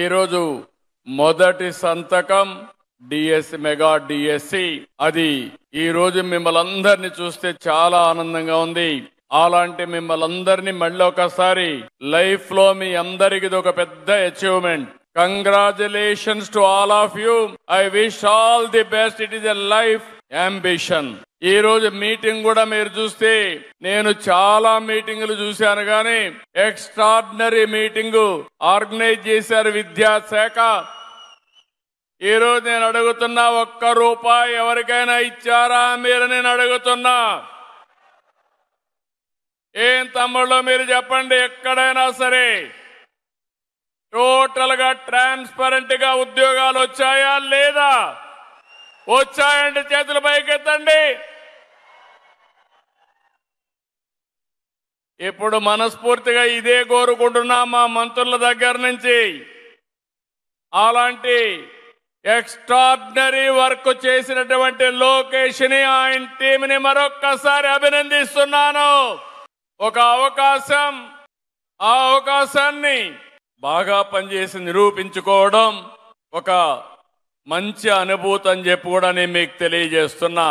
ఈరోజు మొదటి సంతకం డిఎస్సి మెగా డిఎస్సి అది ఈ రోజు మిమ్మల్ని అందరినీ చూస్తే చాలా ఆనందంగా ఉంది. అలాంటి మిమ్మల్ని అందరినీ మళ్ళీ ఒకసారి లైఫ్ లో మీ అందరికి ఇది ఒక పెద్ద achievement. Congratulations to all of you. I wish all the best. It is a life ambition. ఈ రోజు మీటింగ్ కూడా మీరు చూస్తే నేను చాలా మీటింగులు చూశాను, కానీ ఎక్స్ట్రాడినరీ మీటింగ్ ఆర్గనైజ్ చేశారు విద్యాశాఖ. ఈ రోజు నేను అడుగుతున్నా, ఒక్క రూపాయి ఎవరికైనా ఇచ్చారా మీరు? నేను అడుగుతున్నా. ఏం తమ్ముళ్ళు మీరు చెప్పండి. ఎక్కడైనా సరే టోటల్ గా ట్రాన్స్పరెంట్ గా ఉద్యోగాలు వచ్చాయా లేదా? వచ్చాయంటే చేతులు పైకెత్తండి. ఇప్పుడు మనస్ఫూర్తిగా ఇదే కోరుకుంటున్నా మా మంత్రుల దగ్గర నుంచి. అలాంటి ఎక్స్ట్రాడినరీ వర్క్ చేసినటువంటి లోకేష్ ని, ఆయన టీంని మరొక్కసారి అభినందిస్తున్నాను. ఒక అవకాశం, ఆ అవకాశాన్ని బాగా పనిచేసి నిరూపించుకోవడం ఒక మంచి అనుభూతి అని చెప్పి కూడా నేను మీకు తెలియజేస్తున్నా.